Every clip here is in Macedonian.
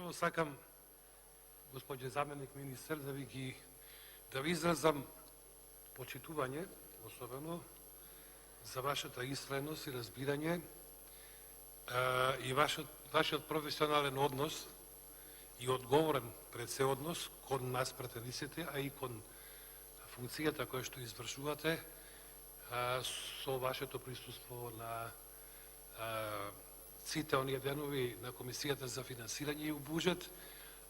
Прво сакам, господје заменик министер, да ви изразам почитување, особено за вашата истрајност и разбирање и вашиот професионален однос и одговорен пред се однос кон нас пратениците, а и кон функцијата која што извршувате со вашето присуство на сите оние денови на Комисијата за финансирање и буџет,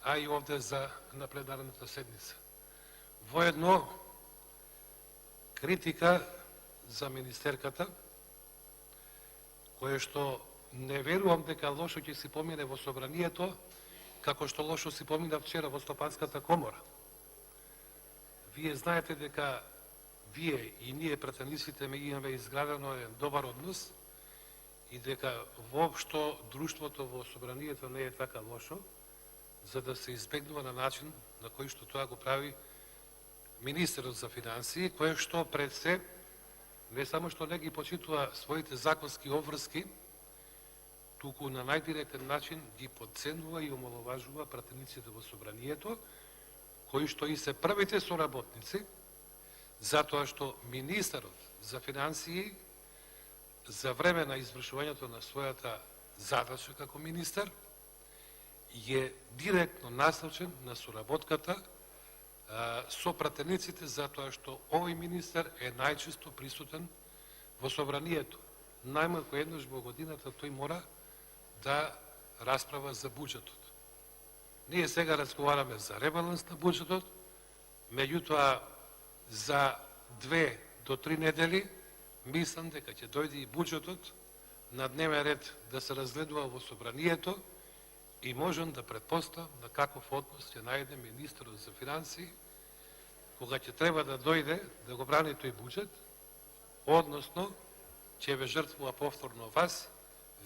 а и овде на пленарната седница. Воедно, критика за министерката, која што не верувам дека лошо ќе си помине во собранието, како што лошо си помина вчера во Стопанската комора. Вие знаете дека вие и ние пратениците имаме изградено еден добар однос и дека воопшто друштвото во собранието не е така лошо, за да се избегнува на начин на кој што тоа го прави министерот за финансии, кој што пред се не само што не ги почитува своите законски обврски, туку на најдиректен начин ги подценува и омаловажува пратениците во собранието, кои што и се првите соработници, затоа што министерот за финансии за време на извршувањето на својата задача како министер е директно насочен на соработката со пратениците, затоа што овој министер е најчесто присутен во собранието. Најмалку еднаш во годината тој мора да расправа за буџетот. Ние сега разговараме за ребаланс на буџетот, меѓутоа за 2 до 3 недели мислам дека ќе дојде и буџетот на дневен ред да се разгледува во собранието и можам да претпоставам на каков однос ќе најде министерот за финансии кога ќе треба да дојде да го брани тој буџет, односно ќе ве жртвува повторно вас,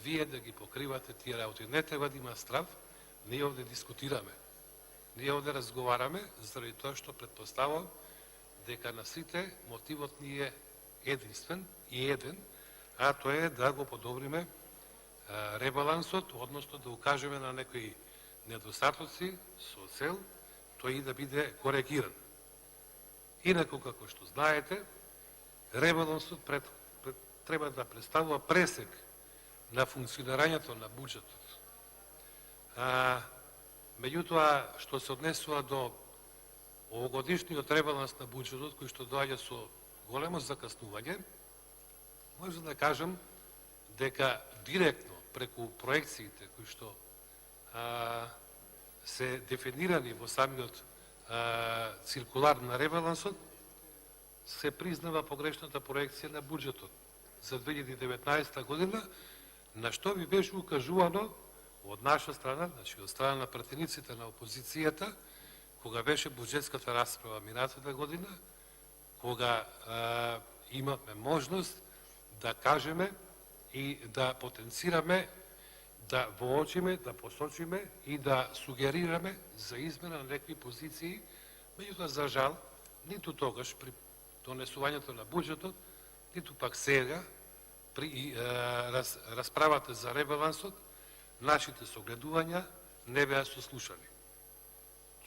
вие да ги покривате тие работи. Не треба да има страв, ние овде дискутираме. Ние овде разговараме заради тоа што претпоставам дека на сите мотивот ни е единствен и еден, а тоа е да го подобриме ребалансот, односно да укажеме на некои недостатоци со цел тој и да биде коригиран. Инаку, како што знаете, ребалансот треба да представува пресек на функционирањето на буџетот. Меѓутоа, што се однесува до овогодишниот ребаланс на буџетот, кој што доаѓа со големо закаснување, може да кажам дека директно преку проекциите кои што се дефинирани во самиот циркулар на ребалансот, се признава погрешната проекција на буџетот за 2019 година, на што ви беше укажувано од наша страна, значи од страна на пратениците на опозицијата, кога беше буџетската расправа минатата година, кога имавме можност да кажеме и да потенцираме, да воочиме, да посочиме и да сугерираме за измена на некои позиции, меѓутоа за жал, ниту тогаш при донесувањето на буџетот, ниту пак сега при расправата за ребалансот, нашите согледувања не беа сослушани.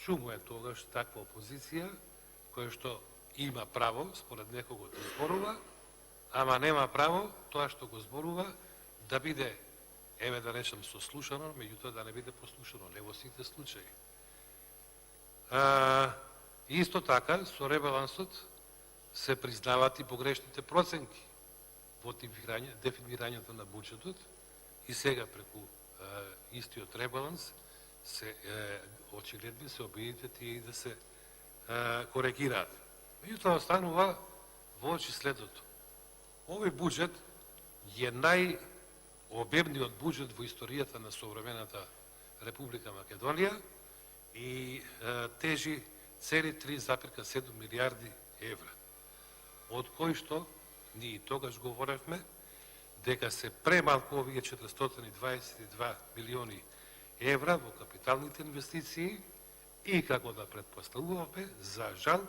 Чумо е тогаш таква опозиција, која што има право, според некого, да зборува, ама нема право тоа што го зборува да биде, еве да речем, сослушано, меѓутоа да не биде послушано, не во сите случаи. Исто така, со ребалансот се признаваат и погрешните проценки во дефинирањето на буџетот и сега преку истиот ребаланс се очигледни се обидите тие да се коригираат. Меѓутоа останува во очи следното. Овој буџет е најобемниот буџет во историјата на современата Република Македонија и тежи цели 3,7 милиарди евра, од кои што ние тогаш говоревме дека се премалку овие 422 милиони евра во капиталните инвестиции и како да претпоставуваме, за жал,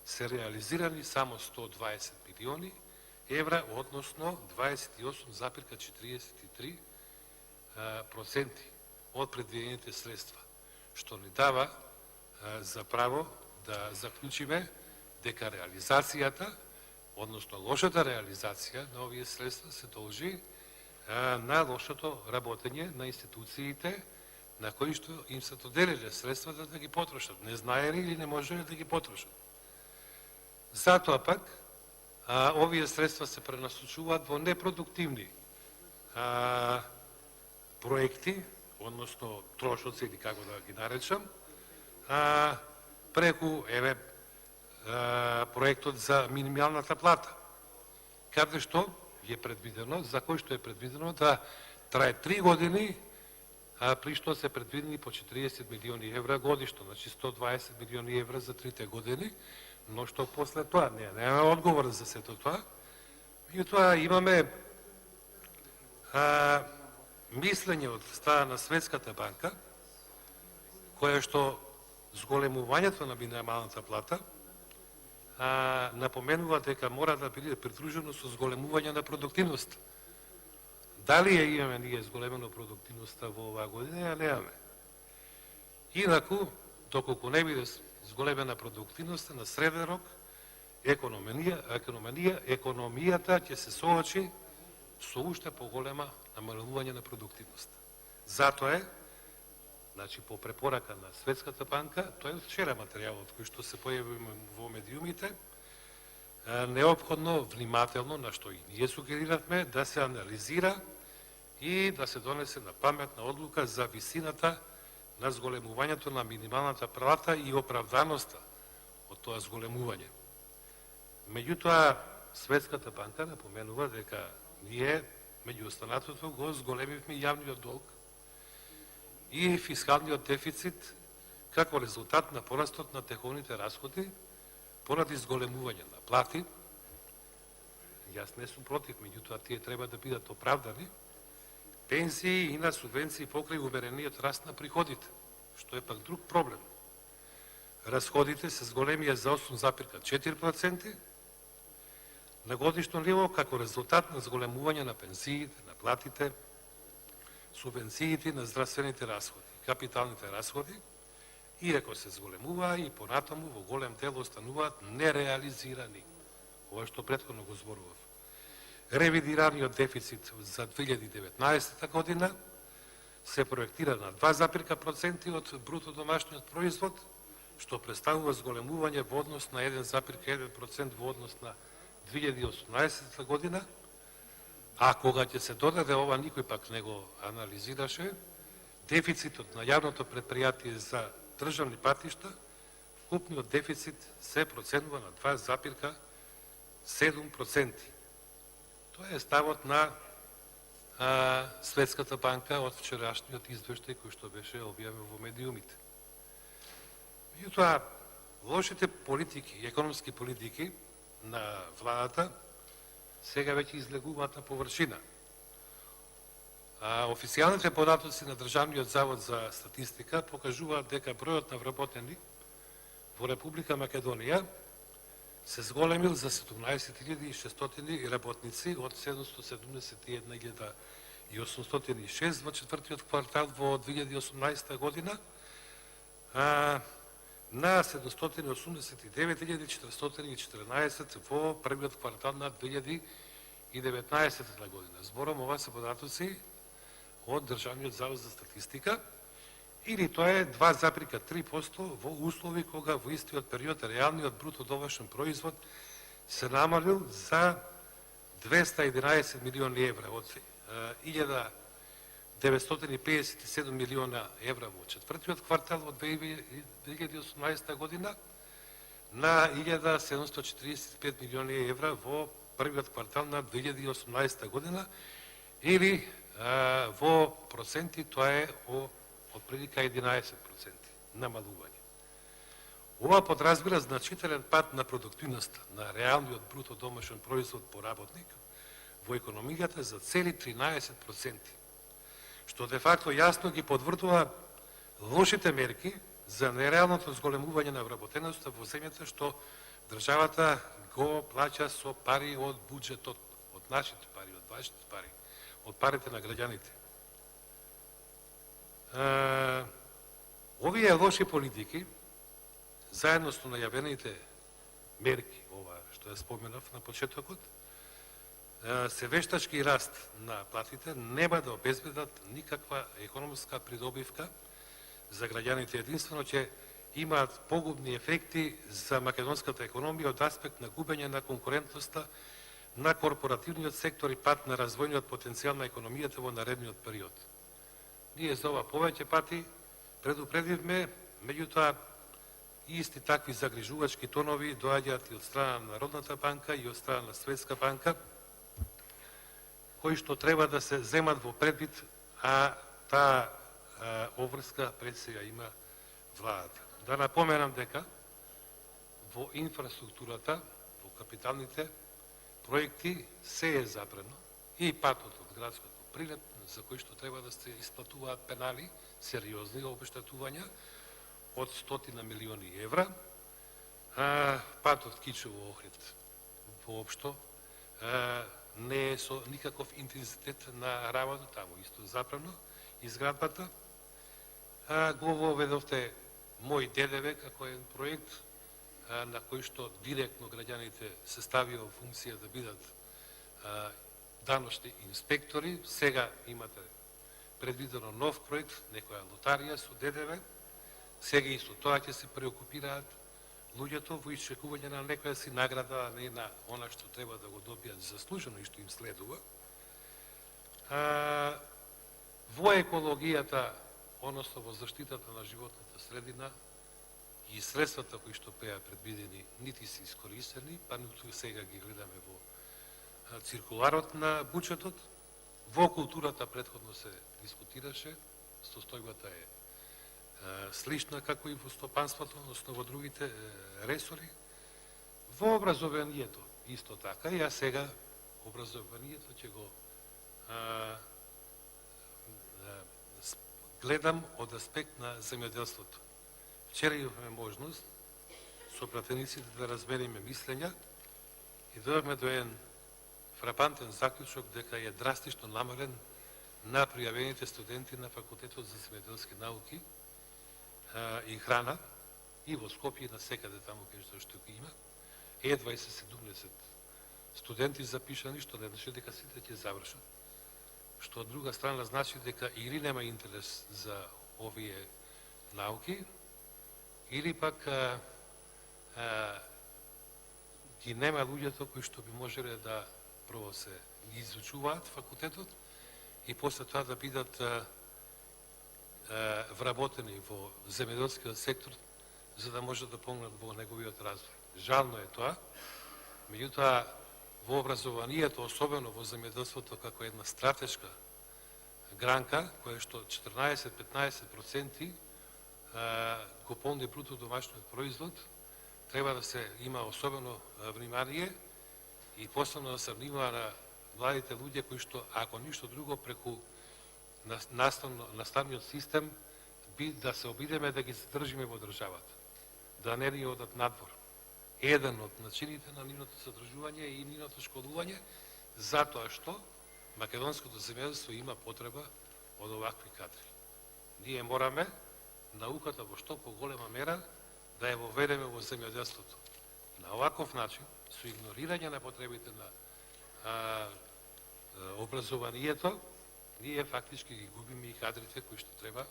се реализирани само 120 милиони евра, односно 28,43%. од предвидените средства, што ни дава за право да заклучиме дека реализацијата, односно лошата реализација на овие средства се должи на лошото работење на институциите на кои што им се доделиле средствата да ги потрошат, не знаели или не можеле да ги потрошат. Затоа пак овие средства се пренасочуваат во непродуктивни проекти, односно трошоци или како да ги наречам, преку проектот за минималната плата, каде што е предвидено, за кој што е предвидено да трае 3 години, при што се предвидени по 40 милиони евра годишно, значи 120 милиони евра за 3 години, но што после тоа немаме одговор за сето тоа. И тоа имаме мислење од страна на Светската банка, која што зголемувањето на минималната плата напоменува дека мора да биде придружено со зголемување на продуктивноста. Дали ја имаме ние зголемено продуктивноста во оваа година, ја немаме. Инаку, доколку не биде зголемена продуктивноста, на среден рок економијата ќе се соочи со уште поголема намалување на продуктивноста. Затоа е, значи по препорака на Светската банка, тоа е вчера материјалот кој што се појави во медиумите, неопходно внимателно, на што и ние сугериравме, да се анализира и да се донесе на паметна одлука за висината на зголемувањето на минималната плата и оправданоста од тоа зголемување. Меѓутоа, Светската банка напоменува дека ние, меѓу останатото, го зголемивме јавниот долг и фискалниот дефицит како резултат на порастот на теконите расходи поради зголемување на плати. Јас не сум против, меѓутоа тие треба да бидат оправдани, пензии и на субвенции покрај уверениот раст на приходите, што е пак друг проблем. Расходите се зголемија за 8,4% на годишно ниво како резултат на зголемување на пензиите, на платите, субвенциите на здравствените расходи, капиталните расходи, иако се зголемува и понатаму во голем дел остануваат нереализирани. Ова што претходно го зборував. Ревидираниот дефицит за 2019 година се проектира на 2,% од бруто домашниот производ, што представува зголемување во однос на 1,1% во однос на 2018 година, а кога ќе се додаде ова, никој пак не го анализираше, дефицитот на јавното предпријатие за државни патишта, вкупниот дефицит се проценува на 2,7%. Тоа е ставот на Светската банка од вчерашниот извештај кој што беше објавен во медиумите. Меѓутоа, лошите политики, економски политики на владата сега веќе излегуваат на површина. Официјалните податоци на Државниот завод за статистика покажуваат дека бројот на вработени во Република Македонија се зголемил за 17.600 работници од 771.806 во четвртиот квартал во 2018 година на 789.414 во првиот квартал на 2019 година. Зборам, ова се податоци од Државниот завод за статистика, или тоа е 2,3% во услови кога во истиот период реалниот бруто домашен производ се намалил за 211 милиони евра, од 1.957 милиона евра во четвртиот квартал од 2018 година на 1.745 милиони евра во првиот квартал на 2018 година, или во проценти тоа е од прилика 11% намалување. Ова подразбира значителен пад на продуктивноста на реалниот бруто домашен производ по работник во економијата за цели 13%, што де факто јасно ги подврдува лошите мерки за нереалното зголемување на вработеноста во земјата, што државата го плаќа со пари од буџетот, од нашите пари, од вашите пари, од парите на граѓаните. Овие лоши политики, заедно со најавените мерки, ова што ја споменав на почетокот, се вештачки раст на платите, нема да обезбедат никаква економска придобивка за граѓаните. Единствено ќе имаат погубни ефекти за македонската економија од аспект на губење на конкурентноста на корпоративниот сектор и пат на развојниот потенцијал на економијата во наредниот период. Ние за ова повеќе пати предупредивме, меѓутоа исти такви загрижувачки тонови доаѓаат и од страна на Народната банка и од страна на Светска банка, кои што треба да се земат во предвид, а таа обврска пред се ја има владата. Да напоменам дека во инфраструктурата, во капиталните проекти се е забрано и патот од градското прилеп, за кој што треба да се исплатуваат пенали, сериозни обештетувања од 100 милиони евра, патот Кичево-Охрид воопшто не е со никаков интензитет на работа, таму исто забрано изградбата. Го воведовте Мој ДДВ како еден проект на кој што директно граѓаните се ставија во функција да бидат даношни инспектори. Сега имате предвидено нов проект, некоја лотарија со ДДВ. Сега и со тоа ќе се преокупираат луѓето во исчекување на некоја си награда, а не на она што треба да го добијат заслужено и што им следува. Во екологијата, односно во заштитата на животната средина, и средствата кои што беа предвидени нити се искористени, па ниту сега ги гледаме во циркуларот на буџетот. Во културата претходно се дискутираше, состојбата е слична како и во стопанството, односно во другите ресори. Во образованието исто така, и сега образованието ќе го гледам од аспект на земјоделството. Вчера имавме можност со пратениците да размениме мислења и дојдовме до еден фрапантен заклучок дека е драстично намален на пријавените студенти на Факултетот за земјоделски науки и храна и во Скопје и на секаде таму кај што ги има. Едва и се 70 студенти запишани, што не значи дека сите ќе завршат. Што од друга страна значи дека или нема интерес за овие науки, или пак ги нема луѓето кои што би можеле да прво се изучуваат факултетот и после тоа да бидат вработени во земјоделскиот сектор, за да може да помогнат во неговиот развој. Жално е тоа, меѓутоа во образованието, особено во земјоделството како една стратешка гранка, која што 14-15% го полни бруто домашниот производ, треба да се има особено внимание и посебно да се внимава на младите луѓе кои што, ако ништо друго, преку наставниот систем да се обидеме да ги задржиме во државата, да не ни одат надвор. Еден од начините на нивното задржување и нивното школување, затоа што македонското земјоделство има потреба од овакви кадри. Ние мораме науката во што поголема мера да ја воведеме во земјоделството. На оваков начин, со игнорирање на потребите на образованието, ние фактички ги губиме и кадрите кои што треба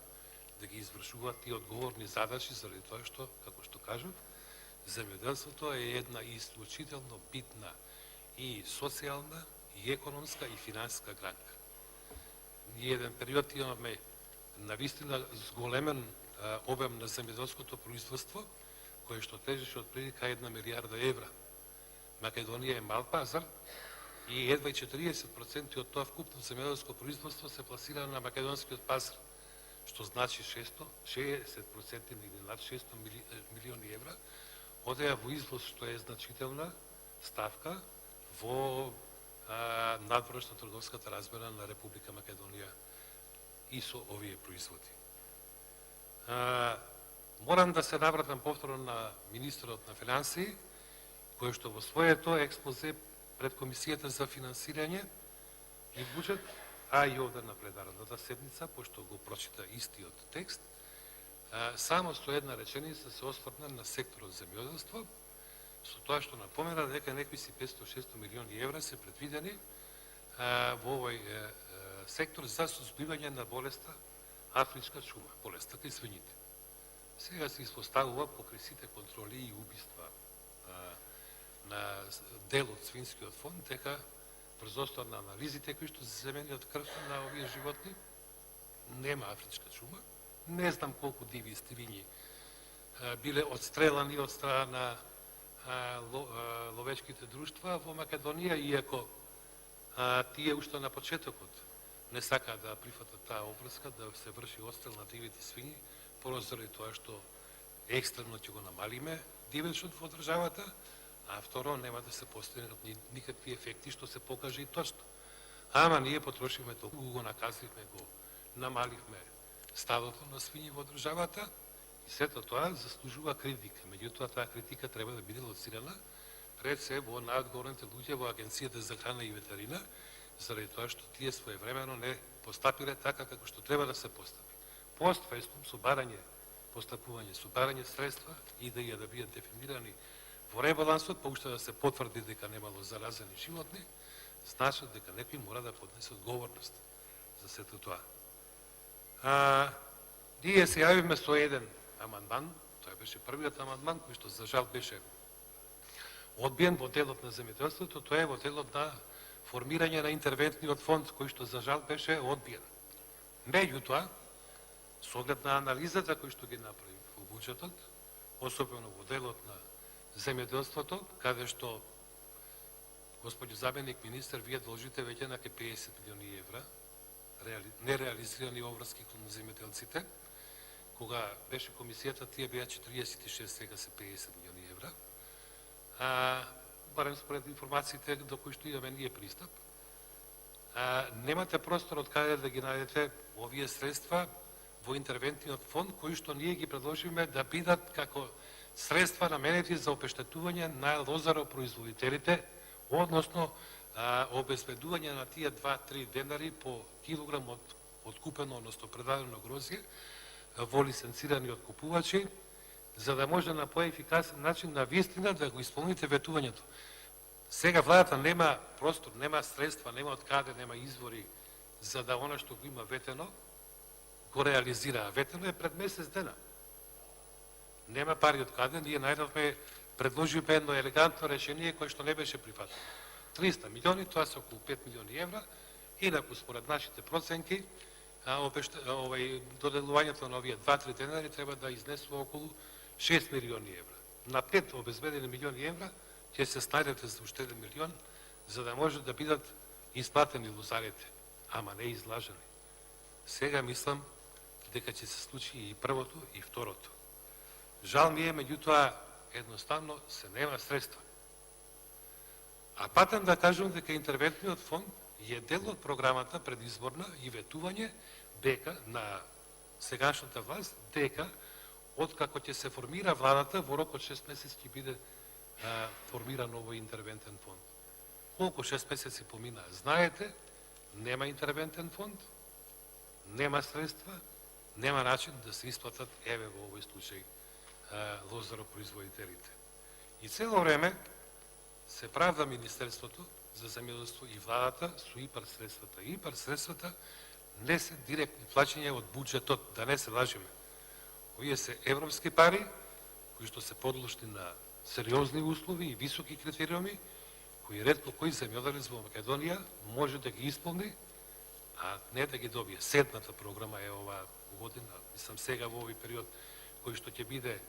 да ги извршуваат и одговорни задачи, заради тоа што, како што кажав, земјоделството е една исклучително битна и социјална, и економска, и финансиска гранка. Ние еден период имаме навистина зголемен обем на земјоделското производство, кое што тежеше од прилика 1 милијарда евра. Македонија е мал пазар и едва и 40% од тоа вкупно земјоделско производство се пласира на македонскиот пазар, што значи 60% или над 600 милиони евра, одеа во извоз, што е значителна ставка во надворешно-трговската размера на Република Македонија и со овие производи. Морам да се навратам повторно на министерот на финансии, кој што во своето експозе пред Комисијата за финансирање и буџет а и овде на пленарната седница, пошто го прочита истиот текст, само со една реченица се осврна на секторот земјоделство, со тоа што напомена дека некои си 500-600 милиони евра се предвидени во овој сектор за сузбивање на болеста афричка чума, болеста кај свињите. Сега се испоставува покрај сите контроли и убиства на дел од свинскиот фонд, дека врз основа на анализите кои што се земени од крвта на овие животни, нема афричка чума. Не знам колку диви свињи биле отстрелани од страна на ловечките друштва во Македонија, иако тие уште на почетокот не сакаат да прифатат таа обврска да се врши отстрел на дивите свињи, прво заради тоа што екстремно ќе го намалиме дивечот во државата, а второ нема да се постигнат никакви ефекти што се покаже и точно. Ама ние потрошивме толку, го наказивме, го намаливме стадото на свињи во државата и сето тоа заслужува критика. Меѓутоа таа критика треба да биде лоцирана пред се во наодговорните луѓе во Агенцијата за храна и ветерина, заради тоа што тие своевремено не постапиле така како што треба да се постапи. Постфестум со барање постапување, со барање средства и да ја да бидат дефинирани во ребалансот, па уште да се потврди дека немало заразени животни, значи дека некој мора да поднесе одговорност за сето тоа. Ние се јавивме со еден амандман, тоа беше првиот амандман кој што за жал беше одбиен во делот на земјоделството, тоа е во делот на формирање на интервентниот фонд кој што за жал беше одбиен. Меѓутоа, со оглед на анализата кој што ги направи во буџетот, особено во делот на земјоделството, каде што господјо заменик министер, вие должите веќе на 50 милиони евра нереализирани обврски кон земјоделците. Кога беше комисијата, тие беа 46, сега се 50 милиони евра. Барем според информациите до кои што имаме ние пристап. Немате простор од каде да ги најдете овие средства во интервентниот фонд, кои што ние ги предложиме да бидат како средства наменети за обештетување на лозаропроизводителите, односно обезбедување на тие 2-3 денари по килограм од откупено, односно предадено грозје во лиценцирани откупувачи, за да може на поефикасен начин на вистина да го исполните ветувањето. Сега владата нема простор, нема средства, нема од каде, нема извори за да она што го има ветено го реализира. Ветено е пред месец дена. Нема пари од каде, ние најдовме, предложиме едно елегантно решение кое што не беше прифатено. 300 милиони, тоа се околу 5 милиони евра, инаку според нашите проценки, доделувањето на овие 2-3 денари треба да изнесува околу 6 милиони евра. На 5 обезбедени милиони евра ќе се снајдете за уште 1 милион, за да може да бидат исплатени лозарите, ама не излажени. Сега мислам дека ќе се случи и првото и второто. Жал ми е, меѓутоа едноставно се нема средства. А патам да кажам дека интервентниот фонд е дел од програмата предизборна и ветување дека на сегашната власт, дека откако ќе се формира владата, во рок од 6 месеци ќе биде формиран овој интервентен фонд. Колку 6 месеци помина? Знаете, нема интервентен фонд, нема средства, нема начин да се исплатат, еве во овој случај, лозаропроизводителите. И цело време се правда Министерството за земјоделство и владата со ИПАР средствата. ИПАР средствата не се директни плаќања од буџетот, да не се лажеме. Овие се европски пари, кои што се подложни на сериозни услови и високи критериуми, кои ретко кој земјоделец во Македонија може да ги исполни, а не да ги добие. Седмата програма е оваа година, мислам сега во овој период, кој што ќе биде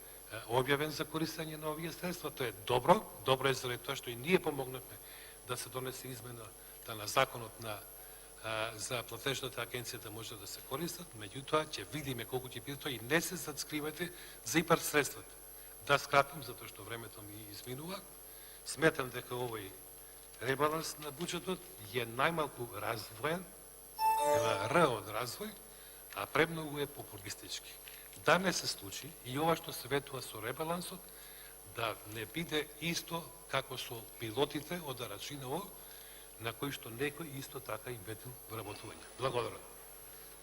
објавен за користење на овие средства. Тоа е добро, добро е заради тоа што и ние помогнавме да се донесе измена на законот за платежната агенција да може да се користат, меѓутоа ќе видиме колку ќе биде тоа и не се зацкривате за ИПАР средствата. Да скратим, затоа што времето ми изминува, сметам дека овој ребаланс на буџетот е најмалку развоен, Р од развој, а премногу е популистички. Да не се случи и ова што се ветува со ребалансот, да не биде исто како со пилотите од Арачиново, на кои што некој исто така им ветил вработување. Благодарам.